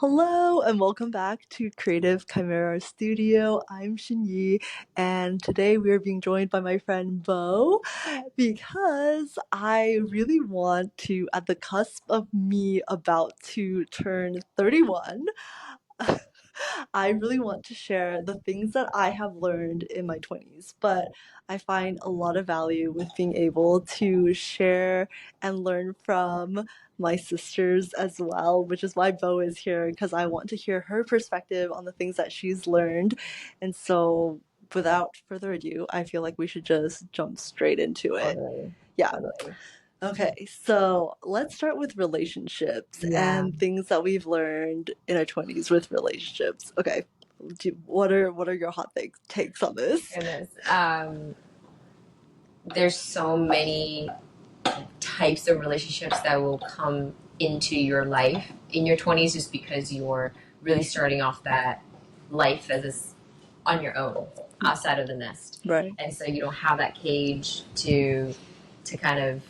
Hello and welcome back to Creative Chimera Studio. I'm Shinyi, and today we are being joined by my friend Bo because I really want to, at the cusp of me about to turn 31, I really want to share the things that I have learned in my 20s, but I find a lot of value with being able to share and learn from my sisters as well, which is why Bo is here, because I want to hear her perspective on the things that she's learned. And so, without further ado, I feel like we should just jump straight into it. Totally. Yeah. Totally. Okay, so let's start with relationships Yeah. and things that we've learned in our 20s with relationships. Okay, what are your hot takes on this? Goodness. There's so many types of relationships that will come into your life in your 20s just because you're really starting off that life on your own outside of the nest. Right. And so you don't have that cage to kind of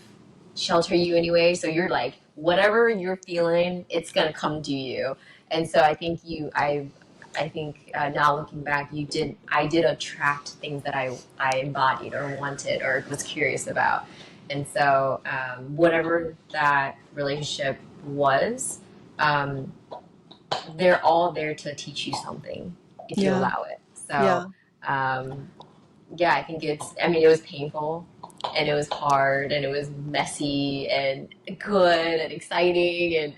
shelter you anyway. So you're like, whatever you're feeling, it's gonna come to you. And so I think now looking back, I did attract things that I embodied or wanted or was curious about. And so whatever that relationship was, um, they're all there to teach you something if you Yeah. allow it. Yeah. So yeah, I think it was painful and it was hard and it was messy and good and exciting and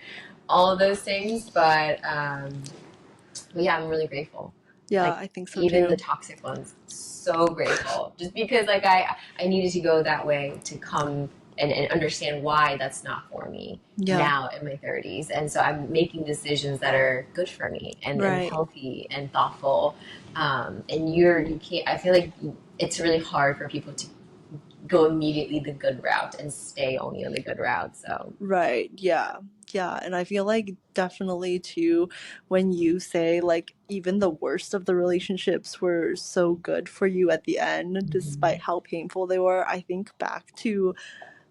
all of those things. But yeah, I'm really grateful. Yeah, Like I think so even the too. toxic ones, so grateful. Just because like I needed to go that way to come and understand why that's not for me Yeah. now in my 30s. And so I'm making decisions that are good for me and Right. healthy and thoughtful. And you can't, I feel like it's really hard for people to go immediately the good route and stay only on the good route. So Right. Yeah. Yeah. And I feel like definitely too, when you say like even the worst of the relationships were so good for you at the end, despite how painful they were, I think back to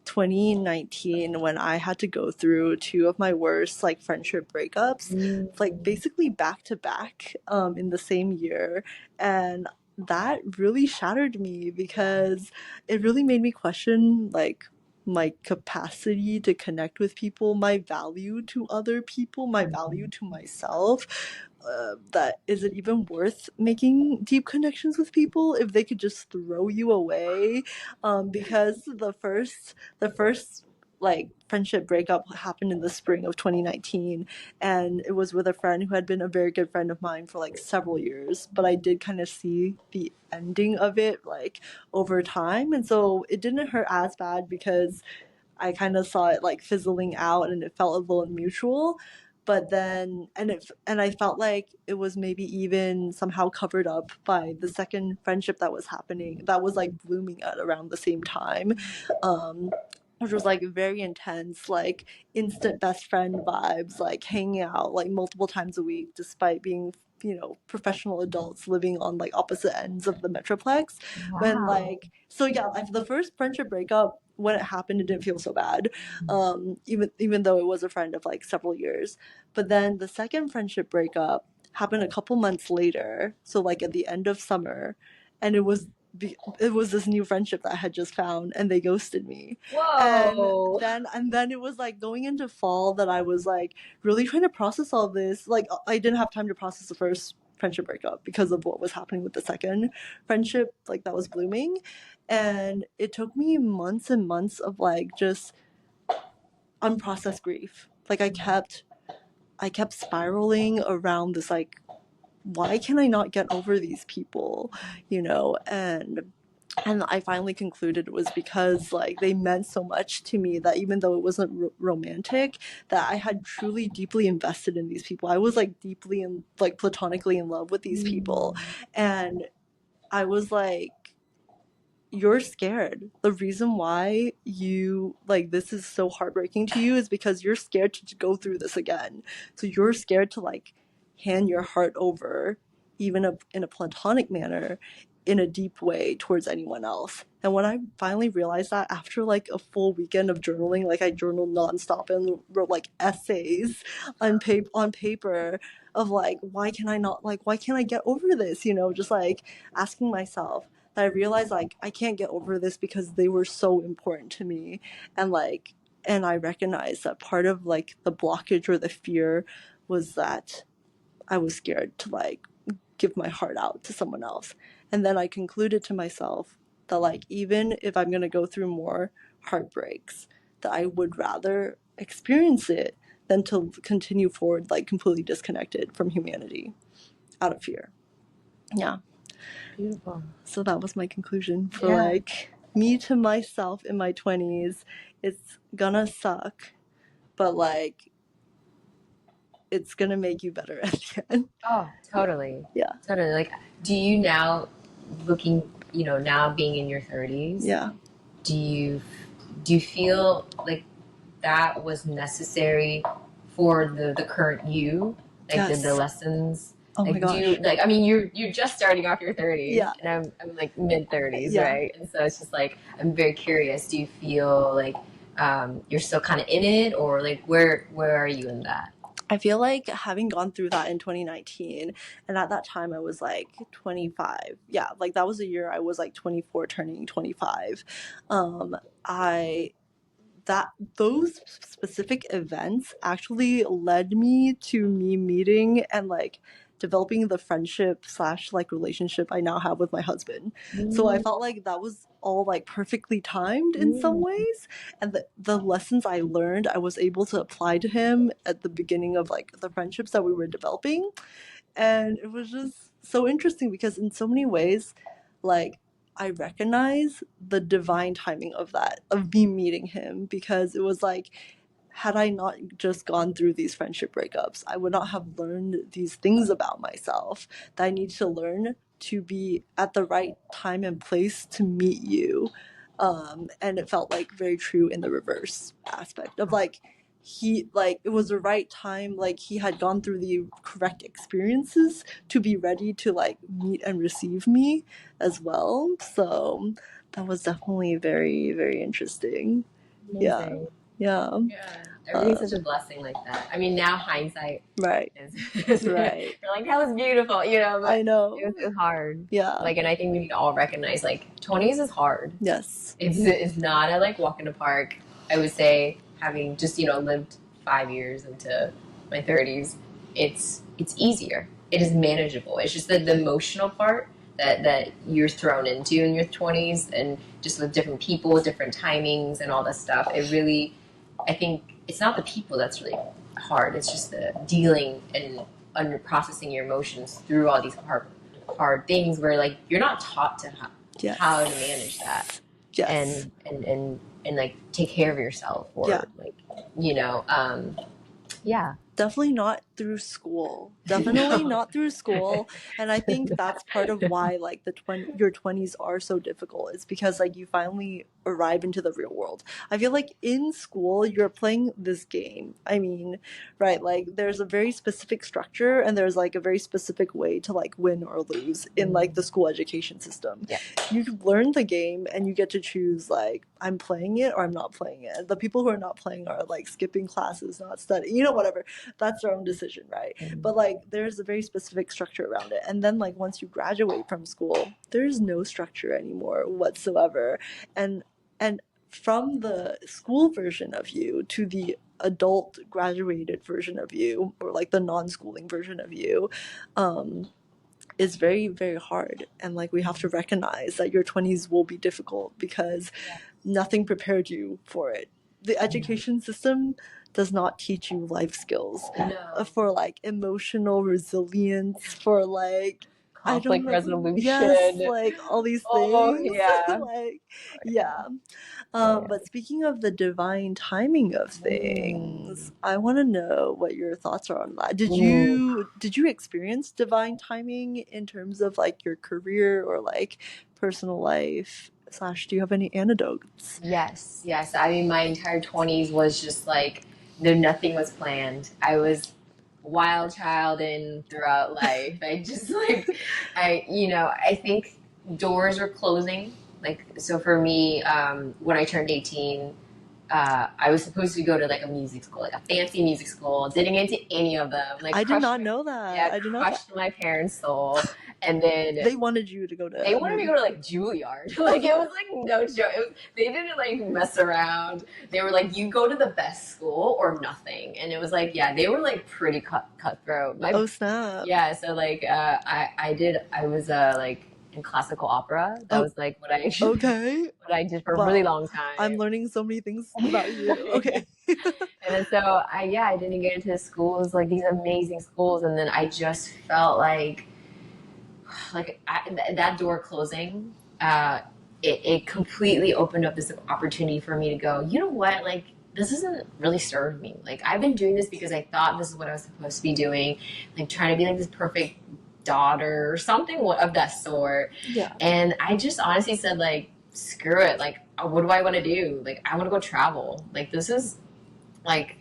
2019 when I had to go through two of my worst like friendship breakups, like basically back to back in the same year. And that really shattered me because it really made me question like my capacity to connect with people, my value to other people, my value to myself. That is it even worth making deep connections with people if they could just throw you away? Because the first like friendship breakup happened in the spring of 2019, and it was with a friend who had been a very good friend of mine for like several years, but I did kind of see the ending of it like over time, and so it didn't hurt as bad because I kind of saw it like fizzling out and it felt a little mutual. But then, and I felt like it was maybe even somehow covered up by the second friendship that was happening, that was like blooming at around the same time, um, which was like very intense, like instant best friend vibes, like hanging out like multiple times a week, despite being professional adults living on like opposite ends of the metroplex. When wow. like so yeah, like the first friendship breakup, when it happened, it didn't feel so bad, even though it was a friend of like several years. But then the second friendship breakup happened a couple months later, so like at the end of summer, and it was this new friendship that I had just found, and they ghosted me. Whoa. And then it was like going into fall that I was like really trying to process all this. Like I didn't have time to process the first friendship breakup because of what was happening with the second friendship like that was blooming, and it took me months and months of like just unprocessed grief. Like I kept spiraling around this like, why can I not get over these people, and I finally concluded it was because like they meant so much to me that even though it wasn't romantic, that I had truly deeply invested in these people. I was like deeply and like platonically in love with these people, and I was like, you're scared. The reason why you like this is so heartbreaking to you is because you're scared to go through this again. So you're scared to like hand your heart over even in a platonic manner, in a deep way towards anyone else. And when I finally realized that after like a full weekend of journaling, like I journaled nonstop and wrote like essays on paper of like why can't I get over this? You know, just like asking myself that I realized like I can't get over this because they were so important to me. And I recognized that part of like the blockage or the fear was that I was scared to like give my heart out to someone else. And then I concluded to myself that like even if I'm going to go through more heartbreaks, that I would rather experience it than to continue forward like completely disconnected from humanity out of fear. Yeah. Beautiful. So that was my conclusion for Yeah. like me to myself in my 20s. It's gonna suck, but like it's gonna make you better at the end. Oh, totally. Yeah. Totally. Like, do you now, looking, now being in your 30s, Yeah. do you do you feel like that was necessary for the current you, like the Yes. lessons? Oh my Like, do you gosh. like? I mean, you're just starting off your 30s, Yeah. and I'm like mid 30s, Yeah. right? And so it's just like I'm very curious. Do you feel like you're still kind of in it, or like where are you in that? I feel like having gone through that in 2019, and at that time I was like 25. Yeah, like that was a year I was like 24 turning 25. I that those specific events actually led me to me meeting and like developing the friendship slash like relationship I now have with my husband. So I felt like that was all like perfectly timed in some ways, and the lessons I learned I was able to apply to him at the beginning of like the friendships that we were developing. And it was just so interesting because in so many ways, like I recognize the divine timing of that, of me meeting him, because it was like, had I not just gone through these friendship breakups, I would not have learned these things about myself that I need to learn to be at the right time and place to meet you. And it felt like very true in the reverse aspect of like, it was the right time, like he had gone through the correct experiences to be ready to like meet and receive me as well. So that was definitely very, very interesting. Yeah. Amazing. Yeah. Yeah. Everything's such a blessing like that. I mean, now hindsight Right. is Right. you're like, that was beautiful, I but know. it was hard. Yeah. Like, and I think we need to all recognize, like, 20s is hard. Yes. It's not a like walk in the park. I would say, having just, lived 5 years into my 30s, it's easier. It is manageable. It's just the emotional part that you're thrown into in your 20s, and just with different people, different timings, and all that stuff. It really, I think it's not the people that's really hard. It's just the dealing and under processing your emotions through all these hard things where like you're not taught to Yes. how to manage that. Yes. And like take care of yourself, or Yeah. like you know yeah. Definitely not through school. Definitely No. not through school. And I think that's part of why like your 20s are so difficult. It's because like you finally arrive into the real world. I feel like in school you're playing this game. I mean, right, like there's a very specific structure and there's like a very specific way to like win or lose in like the school education system. Yeah. You learn the game and you get to choose like I'm playing it or I'm not playing it. The people who are not playing are like skipping classes, not studying, whatever. That's their own decision, right? But like there's a very specific structure around it. And then like once you graduate from school, there's no structure anymore whatsoever. And from the school version of you to the adult graduated version of you, or like the non-schooling version of you, is very, very hard. And like we have to recognize that your 20s will be difficult because nothing prepared you for it. The education system does not teach you life skills for like emotional resilience, for like Conflict resolution. Yes, like all these things. Yeah. Like, yeah. But speaking of the divine timing of things, I want to know what your thoughts are on that. Did you experience divine timing in terms of like your career or like personal life? Slash, do you have any anecdotes? Yes. I mean, my entire 20s was just like, nothing was planned. I was wild child in throughout life. I just like, I think doors were closing. Like, so for me, when I turned 18, I was supposed to go to like a music school, like a fancy music school. Didn't get into any of them. Like I did crushed not my, know that. yeah, I did not. crushed my parents' soul. And then They wanted you to go they to a wanted me to music go to like school. Juilliard. Like it was like no joke. They didn't like mess around. They were like, you go to the best school or nothing. And it was like, yeah, they were like pretty cutthroat. Oh snap. Yeah. So like, I was like in classical opera. That Oh, was like what I okay. what I did for a really Wow. long I'm time. learning so many things about you. And Okay. then so I didn't get into schools like these amazing schools, and then I just felt that door closing, it completely opened up this opportunity for me to go, you know what, like this doesn't really serve me. Like I've been doing this because I thought this is what I was supposed to be doing, like trying to be like this perfect daughter or something of that sort. Yeah. And I just honestly said like, screw it. Like, what do I want to do? Like, I want to go travel. Like, like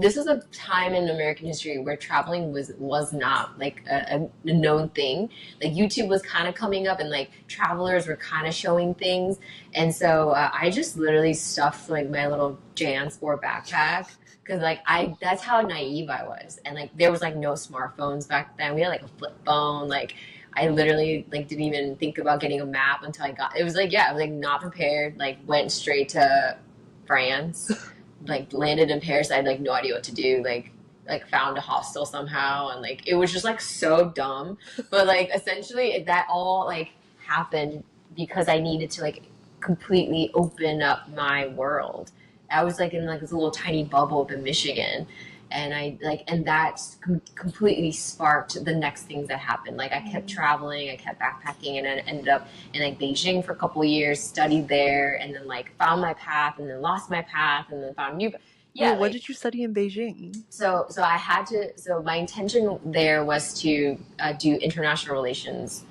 this is a time in American history where traveling was not like a known thing. Like YouTube was kind of coming up, and like travelers were kind of showing things. And so I just literally stuffed like my little JanSport backpack because like I that's how naive I was. And like there was like no smartphones back then. We had like a flip phone. Like I literally like didn't even think about getting a map until I got. It was like, yeah, I was like not prepared. Like went straight to France, like landed in Paris. I had like no idea what to do. Like found a hostel somehow, and like it was just like so dumb. But like essentially that all like happened because I needed to like completely open up my world. I was like in like this little tiny bubble up in Michigan, and completely sparked the next things that happened. Like I kept traveling, I kept backpacking, and I ended up in like Beijing for a couple of years, studied there, and then like found my path, and then lost my path, and then found a new. Wait, Yeah, what like did you study in Beijing? so I had to. So my intention there was to do international relations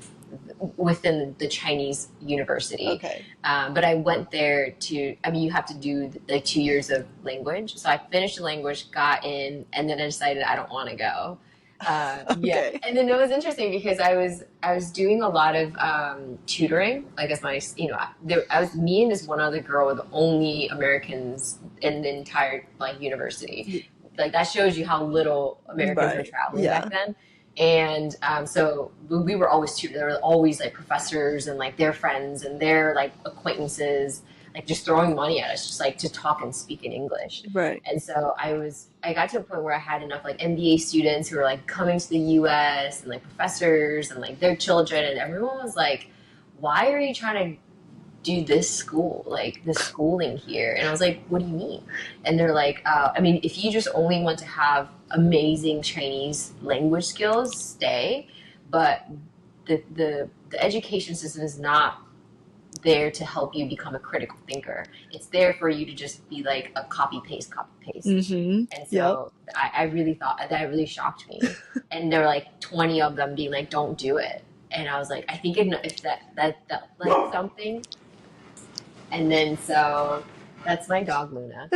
within the Chinese university. Okay. But I went there to, I mean, you have to do like 2 years of language. So I finished the language, got in, and then I decided I don't want to go. Yeah, Okay. and then it was interesting because I was doing a lot of tutoring, like as my I was me and this one other girl were the only Americans in the entire like university. Like that shows you how little Americans were Right. traveling Yeah. back then. And so we were always tutored. There were always like professors and like their friends and their like acquaintances, like just throwing money at us, just like to talk and speak in English. Right. And so I got to a point where I had enough like MBA students who were like coming to the US, and like professors and like their children, and everyone was like, why are you trying to do this school, like this schooling here? And I was like, what do you mean? And they're like, I mean, if you just only want to have amazing Chinese language skills, stay. But the education system is not there to help you become a critical thinker. It's there for you to just be like a copy paste, copy paste. Mm-hmm. And Yep. so I really thought that really shocked me. And there were like 20 of them being like, don't do it. And I was like, I think if that like something. And then so that's my dog Luna.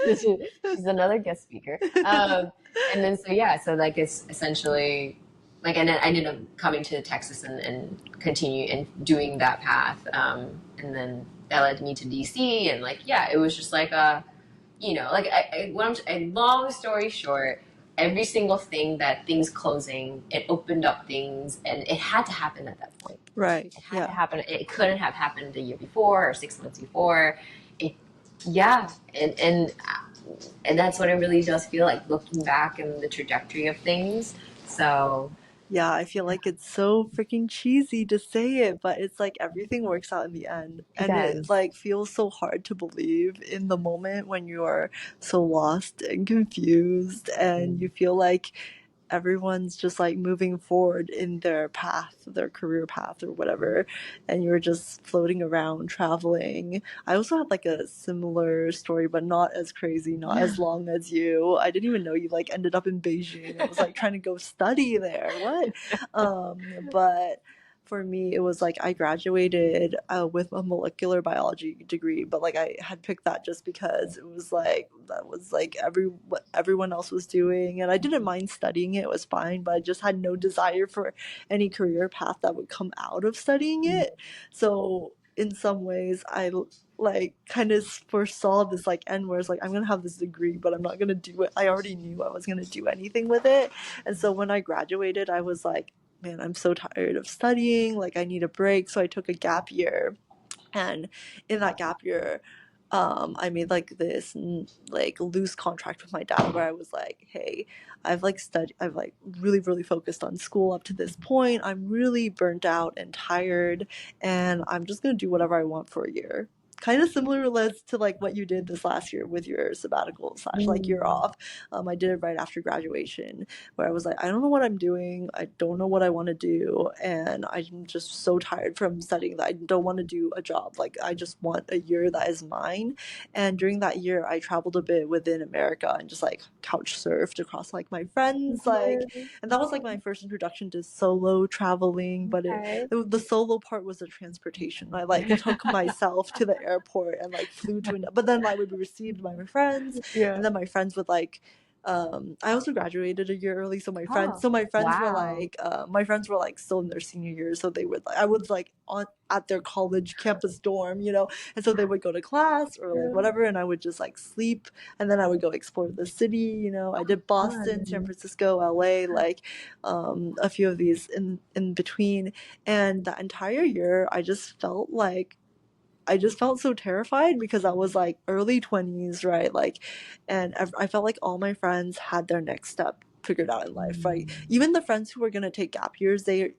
She's another guest speaker. And then so yeah, so like it's essentially like, and then I ended up coming to Texas and continue and doing that path. And then that led me to DC, and like yeah, it was just like like a long story short, every single thing that things closing, it opened up things, and it had to happen at that point. Right. It had to Yeah. happen. It couldn't have happened the year before or 6 months before. It, yeah, and that's what it really does feel like looking back and the trajectory of things. So Yeah, I feel like it's so freaking cheesy to say it, but it's like everything works out in the end. it And it does. like feels so hard to believe in the moment when you are so lost and confused and you feel like everyone's just like moving forward in their path, their career path or whatever, and you're just floating around traveling. I also had like a similar story, but not as crazy, not as long as you. I didn't even know you like ended up in Beijing. I was like trying to go study there. What? But for me, it was like I graduated with a molecular biology degree, but like I had picked that just because it was like that was like what everyone else was doing, and I didn't mind studying it. It was fine, but I just had no desire for any career path that would come out of studying it. So in some ways, like kind of foresaw this like end where it's like I'm gonna have this degree, but I'm not gonna do it. I already knew I was gonna do anything with it, and so when I graduated, I was like, man, I'm so tired of studying. Like, I need a break. So I took a gap year. And in that gap year, I made like this like loose contract with my dad where I was like, hey, I've like really, really focused on school up to this point. I'm really burnt out and tired, and I'm just gonna do whatever I want for a year. Kind of similar to like what you did this last year with your sabbatical slash like year Mm, off. I did it right after graduation, where I was like, I don't know what I'm doing. I don't know what I want to do. And I'm just so tired from studying that I don't want to do a job. Like, I just want a year that is mine. And during that year, I traveled a bit within America and just like couch surfed across like my friends. Like, okay. and that was like my first introduction to solo traveling. But Okay. the solo part was the transportation. I like took myself to the airport and like flew to but then I would be received by my friends, Yeah. and then my friends would like I also graduated a year early, so Oh, my friends were wow. like still in their senior years, so they would like I was like on at their college campus dorm, and so they would go to class or like Yeah. whatever, and I would just like sleep, and then I would go explore the city. I did Boston, San Fun. Francisco, LA, like a few of these in between, and that entire year I just felt so terrified because I was like early 20s, right? Like, and I felt like all my friends had their next step figured out in life, right? Even the friends who were gonna take gap years, they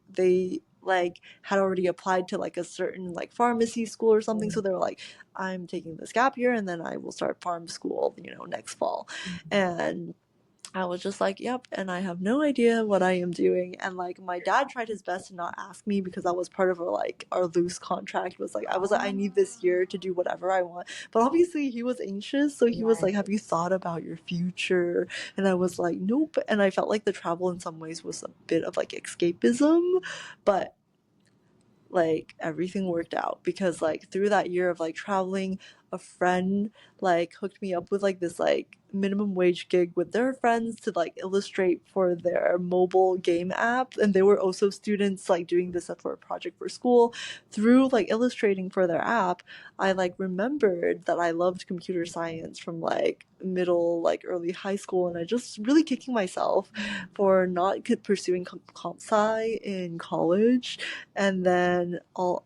like had already applied to like a certain like pharmacy school or something, so they were like, I'm taking this gap year and then I will start pharm school, next fall, and I was just like, yep, and I have no idea what I am doing. And like my dad tried his best to not ask me because that was part of our loose contract. Was like I was like, I need this year to do whatever I want. But obviously he was anxious, so he was like, Right. have you thought about your future? And I was like, nope. And I felt like the travel in some ways was a bit of like escapism, but like everything worked out because like through that year of like traveling, a friend like hooked me up with like this like minimum wage gig with their friends to like illustrate for their mobile game app, and they were also students like doing this for a project for school. Through like illustrating for their app, I like remembered that I loved computer science from like middle like early high school, and I just really kicking myself for not pursuing comp sci in college. And then all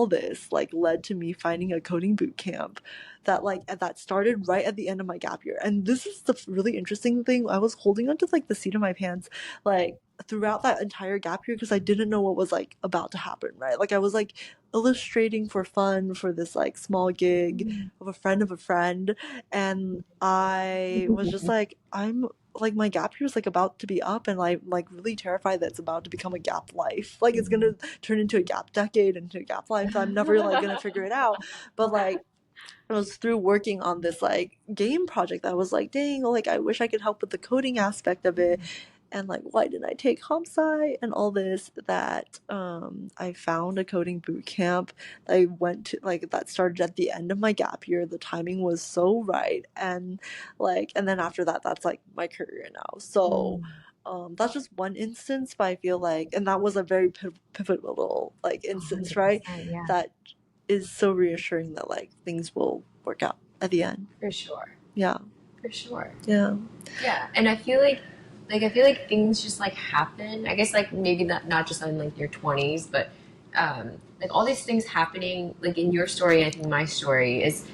this like led to me finding a coding boot camp that started right at the end of my gap year. And this is the really interesting thing, I was holding onto like the seat of my pants like throughout that entire gap year because I didn't know what was like about to happen, right? Like I was like illustrating for fun for this like small gig of a friend, and I was just like, I'm like my gap year is like about to be up, and I'm like really terrified that it's about to become a gap life. Like it's gonna turn into a gap decade, into a gap life. I'm never like gonna figure it out. But like it was through working on this like game project that I was like, dang, like I wish I could help with the coding aspect of it, and like why didn't I take comp sci and all this, that I found a coding boot camp that I went to, like that started at the end of my gap year. The timing was so right, and like and then after that, that's like my career now. So that's just one instance, but I feel like, and that was a very pivotal like instance, right? 100%. Yeah, That is so reassuring that like things will work out at the end. for sure. Yeah, For sure. yeah, Yeah, and I feel like things just like happen. I guess like maybe not just in like your 20s, but like all these things happening like in your story. I think my story is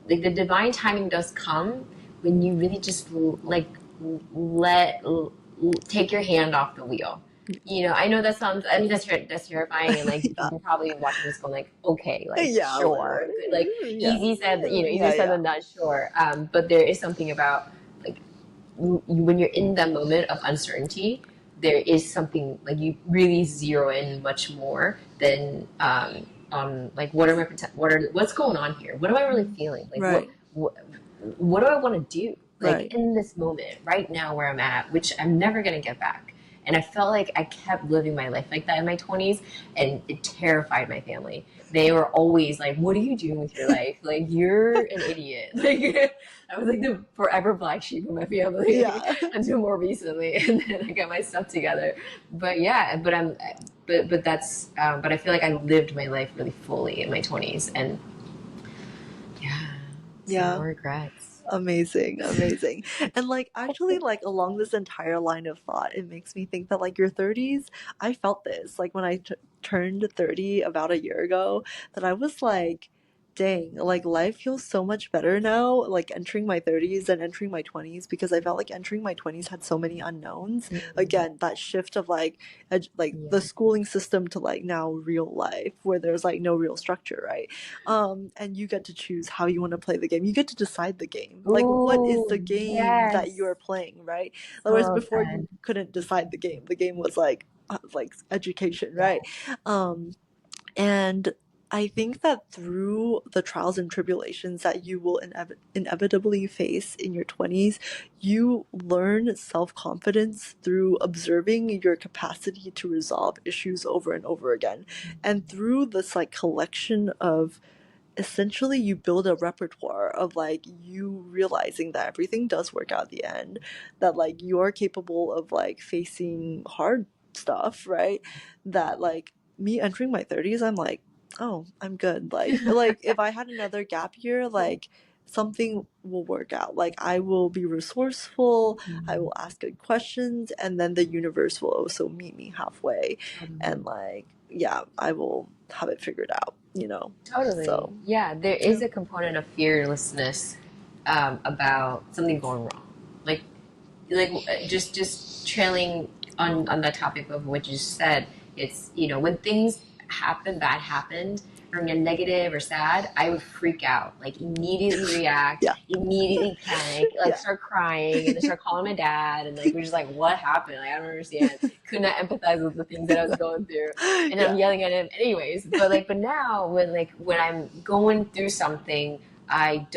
like the divine timing does come when you really just like let take your hand off the wheel. I know that sounds. I mean, that's terrifying, and like yeah, people probably watching this going like, okay, like yeah, sure, like yeah, easy said, easier yeah, said yeah, than done, sure. But there is something about like when you're in that moment of uncertainty, there is something like you really zero in much more than on like what's going on here? What am I really feeling? Like right, what do I want to do? Like right, in this moment, right now where I'm at, which I'm never gonna get back. And I felt like I kept living my life like that in my 20s, and it terrified my family. They were always like, "What are you doing with your life? Like, you're an idiot." Like, I was like the forever black sheep of my family Yeah. until more recently, and then I got my stuff together. But yeah, but that's, but I feel like I lived my life really fully in my 20s, and yeah, so no Yeah. regrets. Amazing, amazing. And like actually like along this entire line of thought, it makes me think that like your 30s, I felt this like when I turned 30 about a year ago, that I was like, dang, like life feels so much better now, like entering my 30s and entering my 20s, because I felt like entering my 20s had so many unknowns. Mm, Again, that shift of like like yeah. the schooling system to like now real life where there's like no real structure, right? And you get to choose how you want to play the game. You get to decide the game. Like, what is Ooh, the game that yes. you're playing, right? Whereas So before you good. couldn't decide the game. The game was like education, Yeah. right? And I think that through the trials and tribulations that you will inevitably face in your 20s, you learn self confidence through observing your capacity to resolve issues over and over again. And through this like collection of, essentially you build a repertoire of like you realizing that everything does work out at the end, that like you're capable of like facing hard stuff, right? That like me entering my 30s, I'm like, oh, I'm good. Like if I had another gap year, like something will work out. Like I will be resourceful, I Mm, will ask good questions, and then the universe will also meet me halfway. And totally. like, yeah, I will have it figured out, you know? Totally. So, Yeah, there yeah. is a component of fearlessness about something going wrong. Just trailing on that topic of what you just said, it's, when things happen, bad happened, or negative or sad, I would freak out, like immediately react, Yeah. immediately panic, like Yeah. start crying, and then start calling my dad, and like we're just like, what happened? Like, I don't understand. Could not empathize with the things that I was going through, and I'm Yeah. yelling at him anyways. But now when I'm going through something, I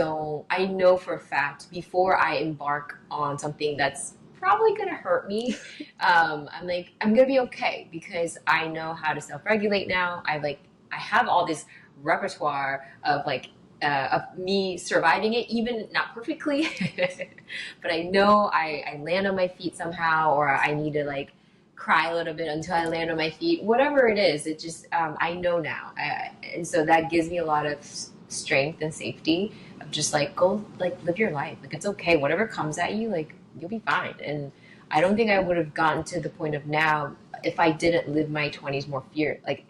know for a fact before I embark on something that's probably going to hurt me, I'm like, I'm going to be okay because I know how to self regulate now. I have all this repertoire of of me surviving it, even not perfectly, but I know I land on my feet somehow, or I need to like cry a little bit until I land on my feet. Whatever it is, it just I know now, and so that gives me a lot of strength and safety of just like go like live your life. Like it's okay, whatever comes at you, like you'll be fine. And I don't think I would have gotten to the point of now if I didn't live my 20s more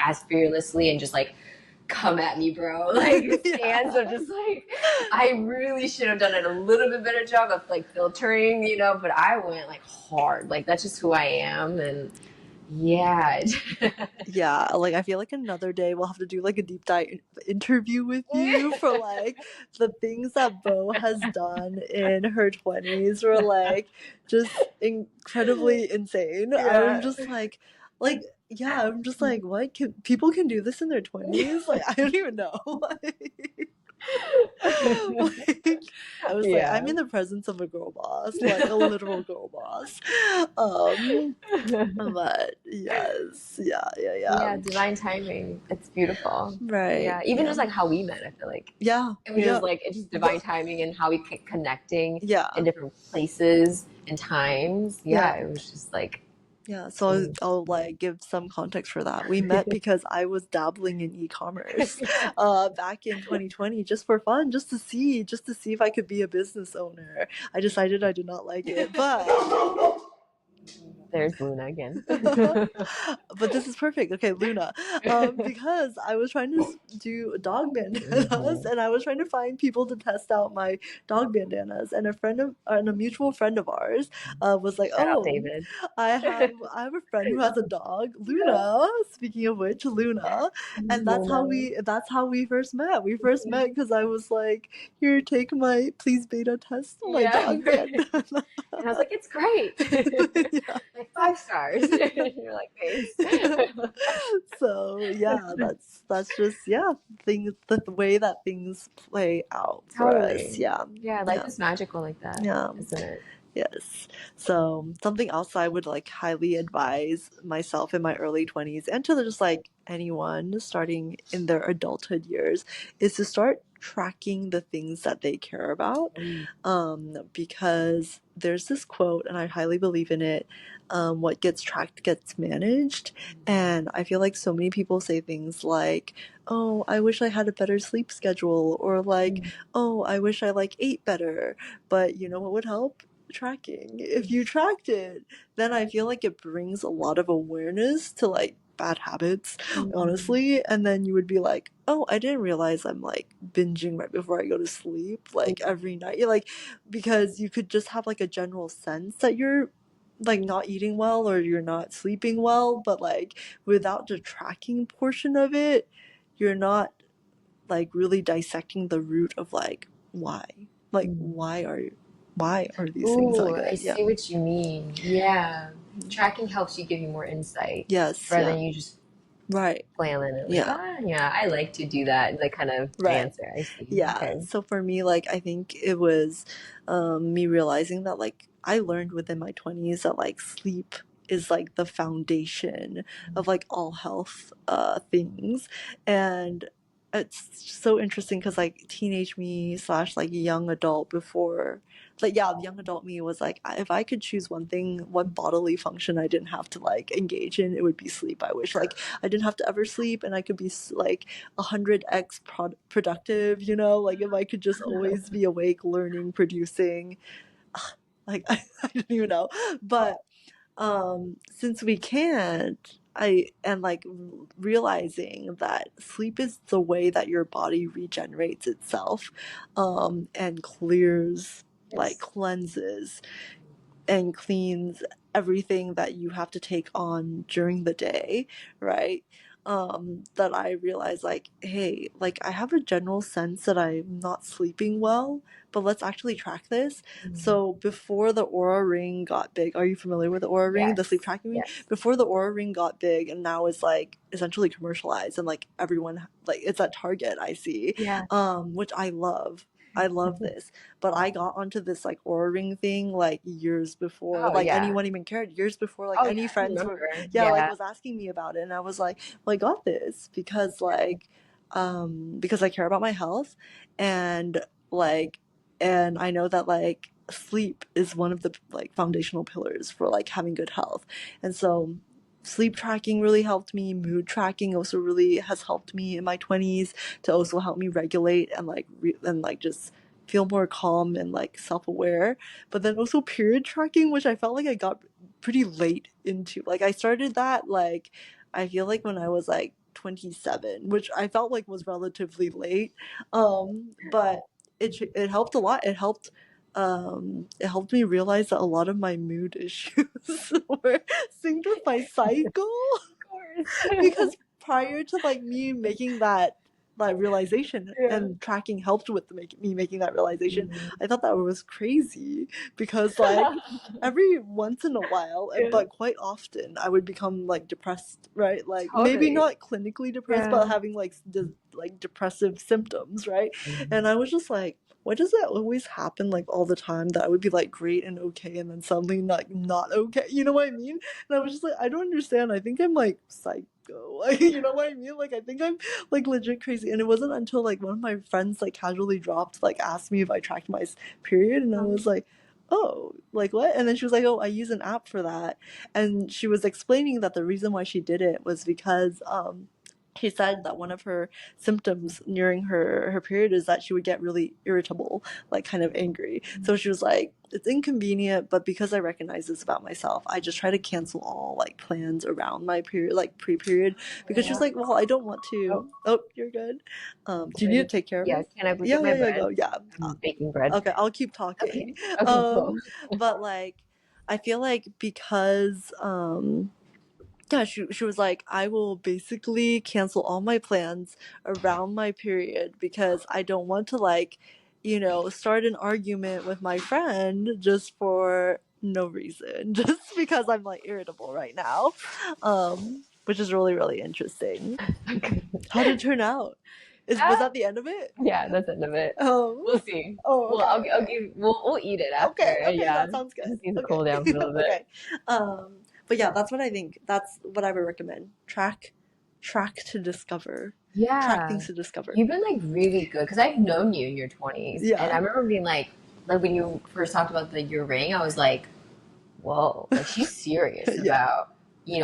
as fearlessly and just like come at me, bro. Like Yeah. stance of just like I really should have done it a little bit better job of like filtering, but I went like hard. Like that's just who I am, and yeah. Yeah, like I feel like another day we'll have to do like a deep dive interview with you for like the things that Bo has done in her 20s were like just incredibly insane. I'm Yeah. just like yeah, I'm just like what can people can do this in their 20s? Like I don't even know. Like I was like I'm Yeah. in the presence of a girl boss, like a literal girl boss. Um but yes, yeah, yeah, yeah. Yeah, divine timing. It's beautiful. Right. Yeah, even Yeah. just like how we met, I feel like Yeah. it was Yeah. just like it's just divine The, timing and how we kept connecting in yeah. different places and times. Yeah, Yeah. it was just like, Yeah. So I'll like give some context for that. We met because I was dabbling in e-commerce yeah. back in 2020 just for fun, just to see if I could be a business owner. I decided I did not like it, but There's Luna again. but this is perfect. Okay, Luna. Because I was trying to do dog bandanas, Mhm. and I was trying to find people to test out my dog bandanas, and a mutual friend of ours, was like, Shout out "Oh, David. I have a friend who has a dog, Luna. Speaking of which, Luna, and Luna. that's how we first met. We first met because I was like, "Here, take my please beta test my Yeah. dog bandana." And I was like, it's great. Yeah. Like 5 stars. You're like, thanks. So yeah, that's just yeah, things the way that things play out for us. Totally. Yeah. Yeah, life Yeah. is magical like that, Yeah. isn't it? Yes. So something else I would like highly advise myself in my early 20s and to just like anyone starting in their adulthood years is to start tracking the things that they care about. Mm, Because there's this quote, and I highly believe in it. What gets tracked gets managed. And I feel like so many people say things like, oh, I wish I had a better sleep schedule, or like, mm, oh, I wish I like ate better. But you know what would help? Tracking. If you tracked it, then I feel like it brings a lot of awareness to like bad habits, mm, honestly. And then you would be like, oh, I didn't realize I'm like binging right before I go to sleep, like every night. You're like, because you could just have like a general sense that you're like not eating well or you're not sleeping well, but like without the tracking portion of it, you're not like really dissecting the root of like why. Like mm. why are these things not Ooh, I good? Yeah. see what you mean. Yeah. Tracking helps you give you more insight Yes, rather yeah. than you just Right. flailing it like, Yeah. ah, yeah, I like to do that, like kind of Right. answer. I see. Yeah. Okay. So for me, like I think it was me realizing that like I learned within my 20s that like sleep is like the foundation of like all health things. And it's so interesting because like teenage me slash like young adult before like yeah, the young adult me was like if I could choose one thing, one bodily function I didn't have to like engage in, it would be sleep. I wish like I didn't have to ever sleep and I could be like 100x productive, you know, like if I could just always be awake, learning, producing, like I don't even know. But since we can't, I and like realizing that sleep is the way that your body regenerates itself, and clears, like Yes. cleanses and cleans everything that you have to take on during the day, right? That I realize like, hey, like I have a general sense that I'm not sleeping well, but let's actually track this. Mm. So before the Aura Ring got big, are you familiar with the Aura Ring, the sleep Yes. tracking ring? Yes. Before the Aura Ring got big and now it's like essentially commercialized and like everyone like it's at Target I see, Yeah. which I love. I love this. But I got onto this like Aura Ring thing like years before Oh like yeah. anyone even cared. Years before like Oh any yeah. I friends were remember. yeah, like Yeah. was asking me about it and I was like, well, I got this because I care about my health and like and I know that like sleep is one of the like foundational pillars for like having good health. And so sleep tracking really helped me. Mood tracking also really has helped me in my 20s to also help me regulate and like and like just feel more calm and like self-aware. But then also period tracking, which I felt like I got pretty late into. Like I started that like I feel like when I was like 27, which I felt like was relatively late. But it helped a lot. It helped me realize that a lot of my mood issues were synced with my cycle. Of course. Because prior to like me making that realization Yeah. and tracking helped with me making that realization, Mhm. I thought that was crazy because like every once in a while, Yeah. but quite often, I would become like depressed, right? Like maybe Totally. not clinically depressed, but Yeah. having like like depressive symptoms, right? Mhm. And I was just like, why does that always happen like all the time? That I would be like great and okay, and then suddenly like not okay. You know what I mean? And I was just like, I don't understand. I think I'm like psycho. Like, you know what I mean? Like, I think I'm like legit crazy. And it wasn't until like one of my friends like casually dropped, like asked me if I tracked my period. And I was like, oh, like what? And then she was like, oh, I use an app for that. And she was explaining that the reason why she did it was because, she said that one of her symptoms during her period is that she would get really irritable, like kind of angry. So she was like, it's inconvenient, but because I recognize this about myself, I just try to cancel all like plans around my period, like pre-period, because she was Yeah. like, well, I don't want Oh, to. Oh, you're good. Do you need to ready? take care of Yeah. me? Can I go Yeah, get my yeah, yeah, bread? go. Yeah. I'm baking bread. Okay, I'll keep Okay. talking. Okay. Cool. Um, but like, I feel like because yeah, she was like, I will basically cancel all my plans around my period because I don't want to like, you know, start an argument with my friend just for no reason, just because I'm like irritable right now, which is really really interesting. How did it turn out? Was that the end of it? Yeah, that's the end of it. Oh, We'll see. oh, Well, okay, I'll okay. give we'll eat it Okay, after. okay, Yeah, that sounds it good. just needs to Okay, cool down for a little bit. okay. But yeah, that's what I think. That's what I would recommend. Track to discover. Track Yeah, things to discover. you've been like really good because I've known you in your 20s, and I Yeah, remember being like when you first talked about your ring, I was like, whoa, like she's serious yeah, about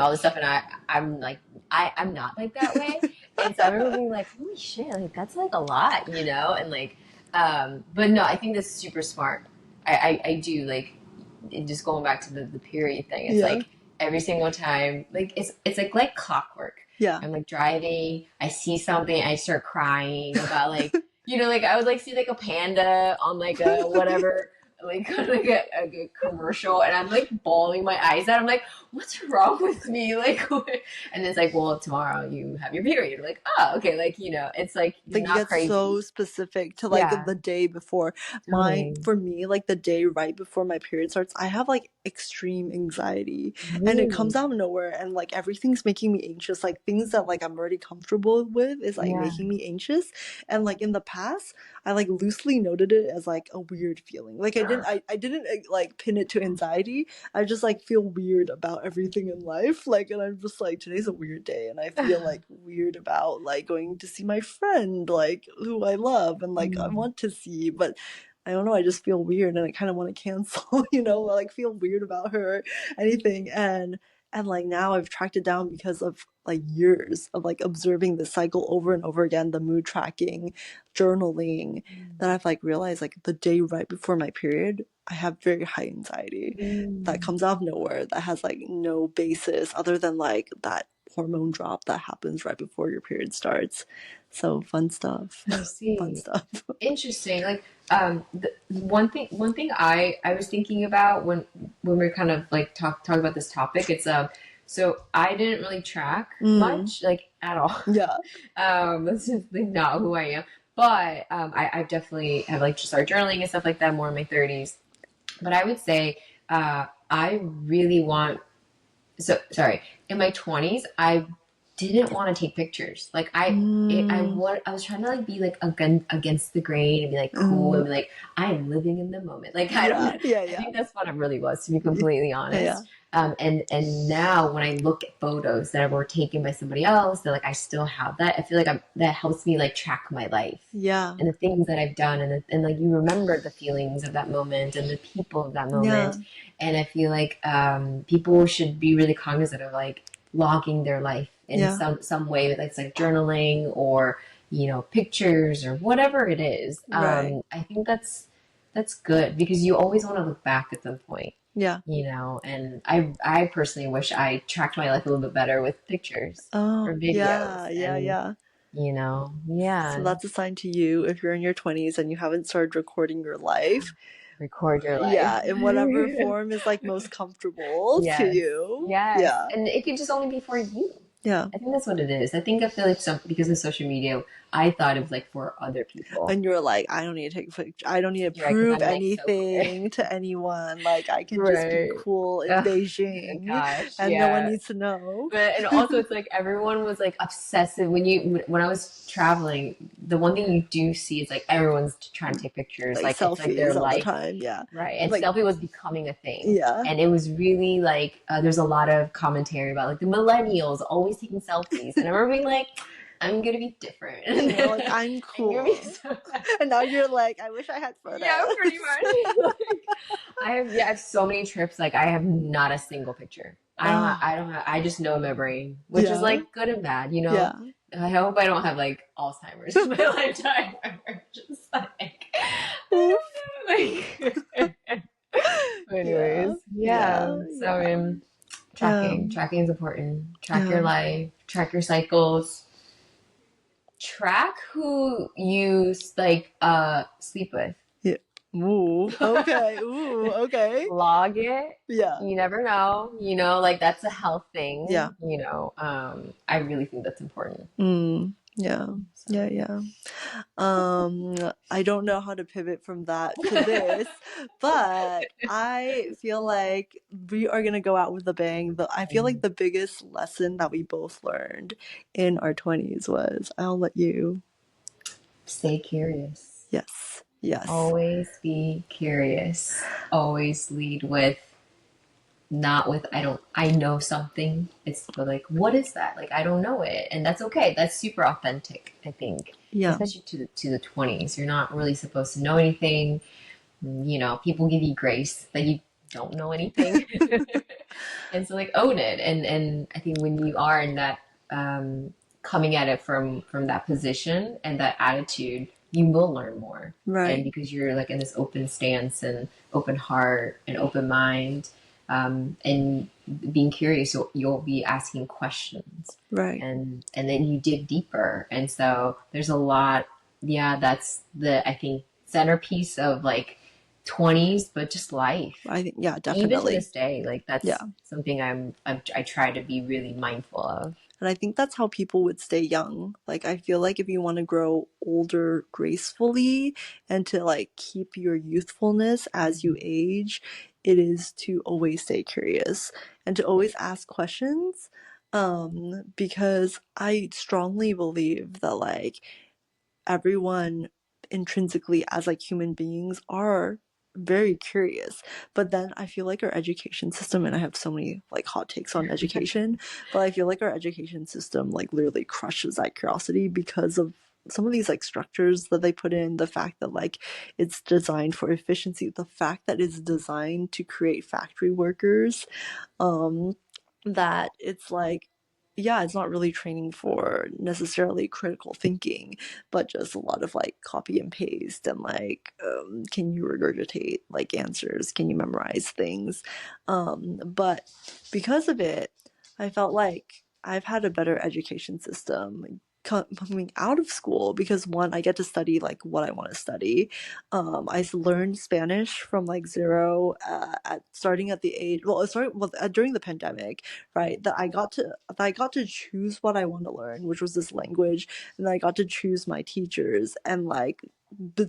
all this stuff, and I'm like I'm not like that way, and so I remember being like, holy shit, like that's like a lot, and like, but no, I think that's super smart. I do like just going back to the period thing. It's yeah, like every single time, like it's like clockwork. yeah. I'm like driving, I see something, I start crying about like like I would like see like a panda on like a whatever like like a commercial, and I'm like bawling my eyes out. I'm like, what's wrong with me? Like, and it's like, well, tomorrow you have your period. I'm like, oh, okay, like it's like you're Like you not get so crazy. specific to like Yeah, the day before. totally. For me, like the day right before my period starts, I have like extreme anxiety, and it comes Really? out of nowhere, and like everything's making me anxious. Like things that like I'm already comfortable with is like Yeah. making me anxious. And like in the past, I like loosely noted it as like a weird feeling. Like I didn't like pin it to anxiety. I just like feel weird about everything in life. Like, and I'm just like, today's a weird day, and I feel like weird about like going to see my friend, like who I love and like I Mm, want to see, but I don't know, I just feel weird and I kind of want to cancel, like feel weird about her, or anything. And like now I've tracked it down because of like years of like observing this cycle over and over again, the mood tracking, journaling, that I've like realized like the day right before my period, I have very high anxiety that mm. comes out of nowhere, that has like no basis other than like that hormone drop that happens right before your period starts. So fun stuff. I Fun see. stuff. Interesting. Like, one thing I was thinking about when we are kind of like talk about this topic, it's so I didn't really track Mm, much, like at all. yeah. That's just like not who I am. But I've definitely have like just started journaling and stuff like that more in my 30s. But I would say I really want so sorry in my 20s I didn't want to take pictures like Mm, I was trying to like be like against the grain and be like cool mm, and be like I'm living in the moment like I don't yeah, know. yeah, I yeah. think that's what I really was, to be completely Yeah. honest. And now when I look at photos that were taken by somebody else, that like I still have that, I feel like that helps me like track my life Yeah. and the things that I've done, and like you remember the feelings of that moment and the people of that Yeah. moment. And I feel like people should be really cognizant of like logging their life in Yeah. some way, whether it's like journaling or pictures or whatever it is. Right. I think that's good because you always want to look back at some point. Yeah. And I personally wish I tracked my life a little bit better with pictures Oh, or yeah, videos, yeah, and yeah. So yeah, that's a sign to you if you're in your 20s and you haven't started recording your life. record your life. Yeah, in whatever form is like most comfortable to Yes, you. yes, Yeah. and it could just only be for you. Yeah. I think that's what it is. I feel like because of social media, I thought it was like for other people. And you're like, I don't need to take a picture. I don't need to You're right, because prove I'm like so clear. anything to anyone. Like, I can just be Right. cool in Oh, Beijing gosh, and no one yeah. needs to know. But and also it's like everyone was like obsessive when I was traveling. The one thing you do see is like everyone's trying to take pictures. Like, Like it's like their selfies all the life. time. Yeah. Right. And Like, selfie was becoming a thing. yeah. And it was really like, there's a lot of commentary about like the millennials always taking selfies. And I remember being like, I'm going to be different. And you're like, I'm I'm going to be cool. so, And now you're like, I wish I had yeah, photos. pretty much. Like, I have so many trips. Like I have not a single picture. Oh, I just know in my brain, which is yeah. like good and bad. Yeah. I hope I don't have like Alzheimer's in my lifetime. Just like, Oof. like But Yeah. anyways, yeah. Yeah. So Yeah. Um, tracking is important. Track your yeah. life, track your cycles, track who you like sleep with. Yeah. Ooh. Okay. Ooh. Okay. Log it. Yeah. You never know, like that's a health Yeah. thing. I really think that's important. Mm. Yeah. So Yeah. Yeah. I don't know how to pivot from that to this, but I feel like we are gonna go out with a bang. I feel like the biggest lesson that we both learned in our 20s was, I'll let you. Stay curious. Yes. Yes. Always be curious. Always lead with not with I know something. It's but like what is that? Like I don't know it. And that's okay. That's super authentic, I think. Yeah. Especially to the 20s. You're not really supposed to know anything. People give you grace that you don't know anything. And so like own it. And I think when you are in that coming at it from that position and that attitude, you will learn more. And Right. because you're like in this open stance and open heart and open mind, and being curious, you'll be asking questions, Right. and then you dig deeper. And so there's a lot. Yeah, that's the I think centerpiece of like 20s, but just life. I think, yeah, Even to definitely. this day, like Yeah. that's something I try to be really mindful of. And I think that's how people would stay young. Like, I feel like if you want to grow older gracefully and to like keep your youthfulness as you age, it is to always stay curious and to always ask questions. Because I strongly believe that like everyone intrinsically as like human beings are very curious, but then I feel like our education system, and I have so many like hot takes on education, but I feel like our education system like literally crushes that curiosity because of some of these like structures that they put in, the fact that like it's designed for efficiency, the fact that it's designed to create factory workers, um that it's like, yeah, it's not really training for necessarily critical thinking, but just a lot of like copy and paste and like, can you regurgitate like answers, can you memorize things, but because of it I felt like I've had a better education system coming out of school, because one, I get to study like what I want to study. I learned Spanish from like zero, starting at the age, well, during the pandemic, right? That I got to choose what I want to learn, which was this language, and then I got to choose my teachers and like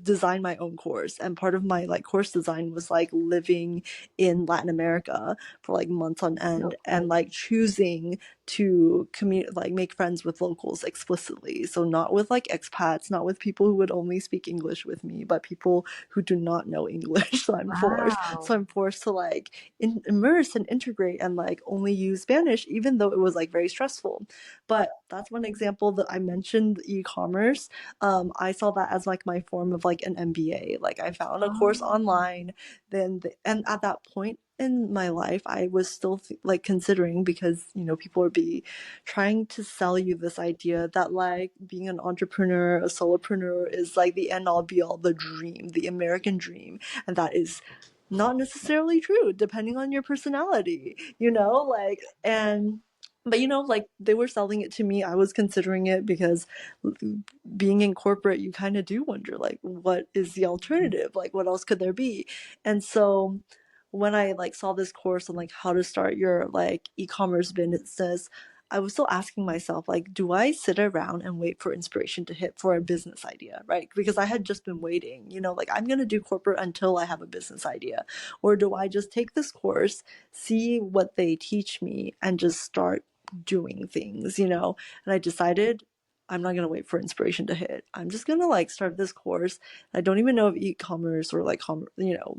design my own course. And part of my like course design was like living in Latin America for like months on end No, and cool. like choosing to like make friends with locals explicitly, so not with like expats, not with people who would only speak English with me, but people who do not know English. So Wow. I'm forced to like immerse and integrate and like only use Spanish, even though it was like very stressful. But that's one example that I mentioned, e-commerce. I saw that as like my form of like an MBA. Like I found a course Oh, online, and at that point in my life I was still like considering, because people would be trying to sell you this idea that like being an entrepreneur, a solopreneur is like the end all be all, the dream, the American dream, and that is not necessarily true depending on your personality, like. And but like they were selling it to me, I was considering it, because being in corporate you kind of do wonder like what is the alternative, like what else could there be. And so when I like saw this course on like how to start your like e-commerce business, I was still asking myself, like, do I sit around and wait for inspiration to hit for a business idea, right? Because I had just been waiting, like I'm going to do corporate until I have a business idea. Or do I just take this course, see what they teach me, and just start doing things? And I decided I'm not going to wait for inspiration to hit. I'm just going to like start this course. I don't even know if e-commerce or like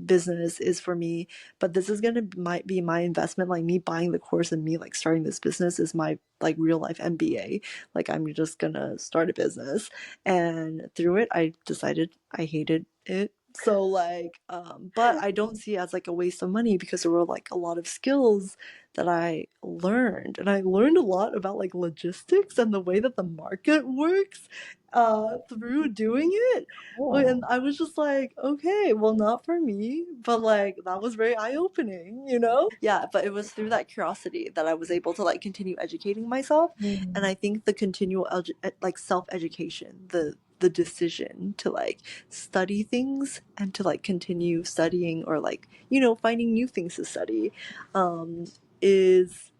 business is for me, but this is going to might be my investment. Like me buying the course and me like starting this business is my like real life MBA. Like I'm just going to start a business. And through it I decided I hated it. So like, but I don't see it as like a waste of money, because there were like a lot of skills that I learned. And I learned a lot about like logistics and the way that the market works through doing it. And cool. I was just like, okay, well, not for me, but like that was very eye-opening. Yeah, but it was through that curiosity that I was able to like continue educating myself. And Mm. I think the continual like self-education, the decision to like study things and to like continue studying, or like finding new things to study, um is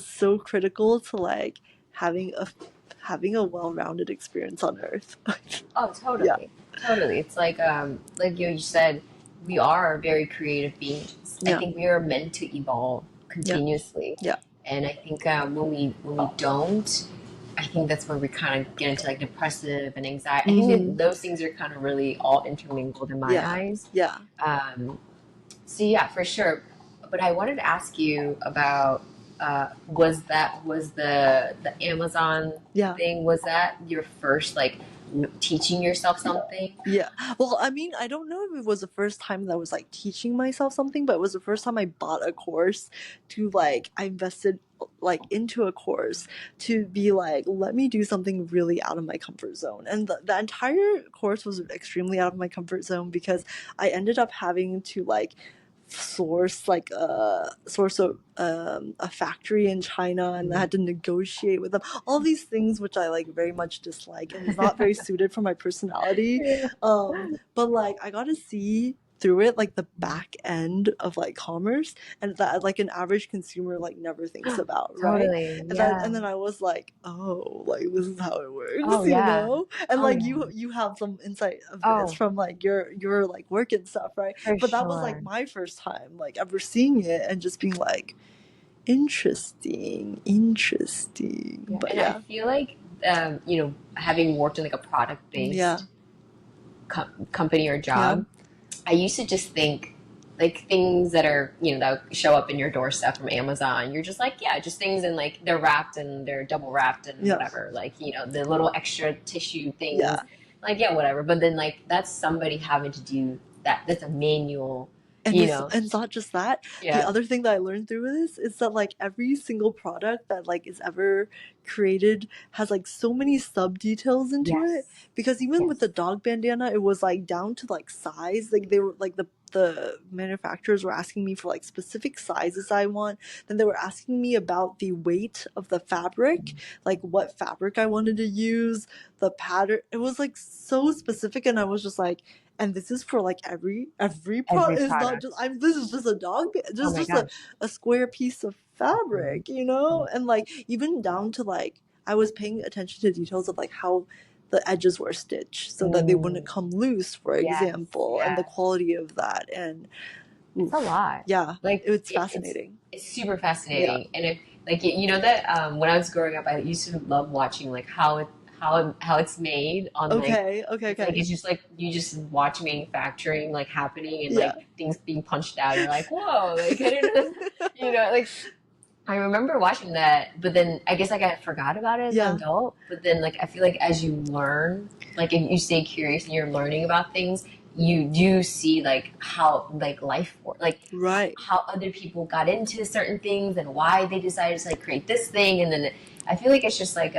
so critical to like having a well-rounded experience on earth. Oh, Yeah. totally. Totally. It's like you said, we are very creative beings. I Yeah. think we are meant to evolve Yeah. continuously. Yeah. And I think when we don't, I I think that's where we kind of get into like depressive and anxiety. I think Mm-hmm. that those things are kind of really all intermingled in my Yeah. eyes. Yeah. Um, so yeah, for sure. But I wanted to ask you about was the Amazon Yeah. thing, was that your first like teaching yourself something? Yeah. Well, I mean, I don't know if it was the first time that I was like teaching myself something, but it was the first time I bought a course to like, I invested like into a course to be like, let me do something really out of my comfort zone. And the entire course was extremely out of my comfort zone because I ended up having to like source a factory in China, and I had to negotiate with them. All these things which I like very much dislike and is not very suited for my personality. Yeah. But like I got to see through it like the back end of like commerce, and that like an average consumer like never thinks about, right? Totally. And that Yeah. and then I was like, oh, like this is how it works, Oh you yeah. know? And Oh like yeah. you have some insight of this Oh, from like your like work and stuff, right? for But that was like sure. my first time like ever seeing it and just being like, interesting, interesting. Yeah. But And I yeah. feel like having worked in like a product Yeah. based company or Yeah. job, I used to just think like things that are, that show up in your doorstep from Amazon. You're just like, yeah, just things, and like they're wrapped and they're double wrapped and Yeah. whatever. Like, the little extra tissue things, Yeah. like, yeah, whatever. But then like that's somebody having to do that. That's a manual, And you it's know. and it's not just that. The Yeah. other thing that I learned through this is that like every single product that like is ever created has like so many sub details into it. Yes. Because even with the Yes. dog bandana, it was like down to like size. Like they were like the manufacturers were asking me for like specific sizes I want. Then they were asking me about the weight of the fabric, like what fabric I wanted to use, the pattern. It was like so specific, and I was just like, and this is for like every Every product. It's not just, product. I'm this is just a dog, Oh just my just gosh. a square piece of Mhm. fabric, you know? And like even down to like I was paying attention to details of like how the edges were stitched so that they wouldn't Mm, come loose, for yes. example, and the Yes. quality of that. And It's a oof, lot. yeah, Like it's it's fascinating. super Yeah. fascinating, and if like that when I was growing up, I used to love watching like how it's made on like Okay, okay, okay. it's just like you just watch manufacturing like happening and Yeah. like things being punched out. You're like, whoa, like I didn't know, like I remember watching that, but then I guess like I forgot about it as an Yeah. adult. But then like I feel like as you learn, like if you stay curious and you're learning about things, you do see like how like life works, like Right. how other people got into certain things and why they decided to like create this thing. And then I feel like it's like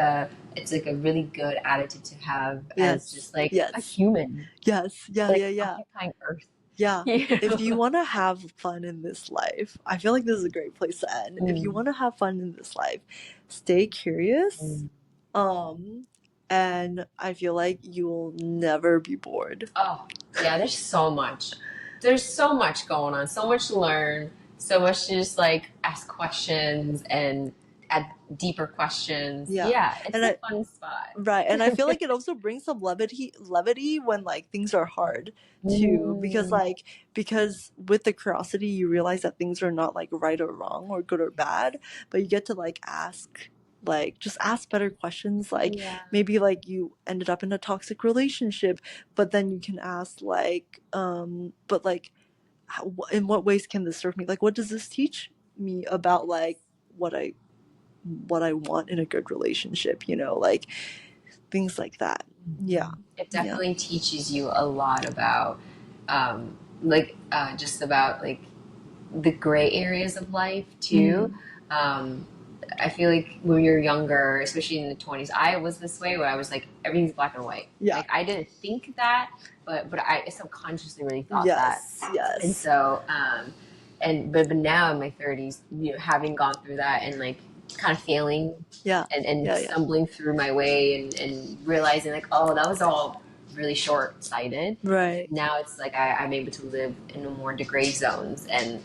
a really good attitude to have as Yes. just like a Yes. human, Yes. Yeah, like yeah, yeah. occupying Earth. Yeah. You If you know? want to have fun in this life, I feel like this is a great place to end. If you Mm. want to have fun in this life, stay curious. Mm. Um, and I feel like you will never be bored. Oh, yeah, there's so much. There's so much going on, so much to learn, so much to just like ask questions and add deeper questions. Yeah. Yeah, it's And a I fun spot. Right, and I feel like it also brings some levity when like things are hard too, because Mm, like because with the curiosity you realize that things are not like right or wrong or good or bad, but you get to like ask, like just ask better questions, like yeah. maybe like you ended up in a toxic relationship, but then you can ask like but like in what ways can this serve me, like what does this teach me about like what I what I want in a good relationship, you know, like things like that. Yeah. It Yeah. definitely teaches you a lot about, just about like the gray areas of life too. Mm. Um, I feel like when you're younger, especially in the 20s, I was this way where I was like everything's black and white. Yeah. Like I didn't think that, but I subconsciously really thought that. Yes. And Yes. so, but now in my 30s, having gone through that and like kind of failing Yeah. and Yeah. Yeah. stumbling through my way and realizing like, oh, that was all really short sighted. Right. Now it's like I'm able to live in the more the gray zones and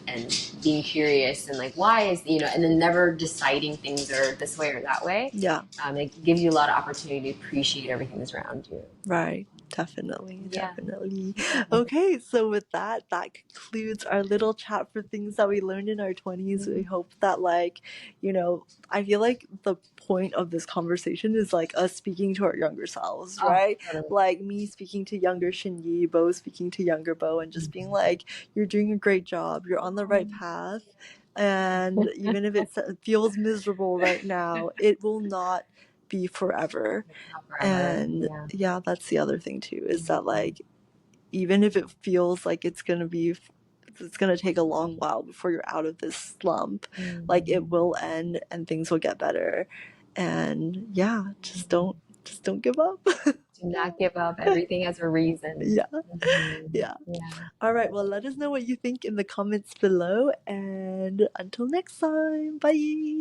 being curious and like why is and then never deciding things are this way or that way. Yeah. It gives you a lot of opportunity to appreciate everything that's around you. Right. Definitely, Yeah. definitely. Okay, so with that, that concludes our little chat for things that we learned in our 20s. We hope that, like, you know, I feel like the point of this conversation is like us speaking to our younger selves, Oh, right? totally. Like me speaking to younger Shinyi, Bo speaking to younger Bo, and just being like, you're doing a great job, you're on the right path. And even if it feels miserable right now, it will not be forever. It's not forever. And Yeah. yeah, that's the other thing too, is that like even if it feels like it's gonna take a long while before you're out of this slump, like it will end and things will get better. And yeah, just don't give up. Do not give up. Everything has a reason. Yeah, Mhm. yeah. Yeah. All right, well, let us know what you think in the comments below, and until next time, bye.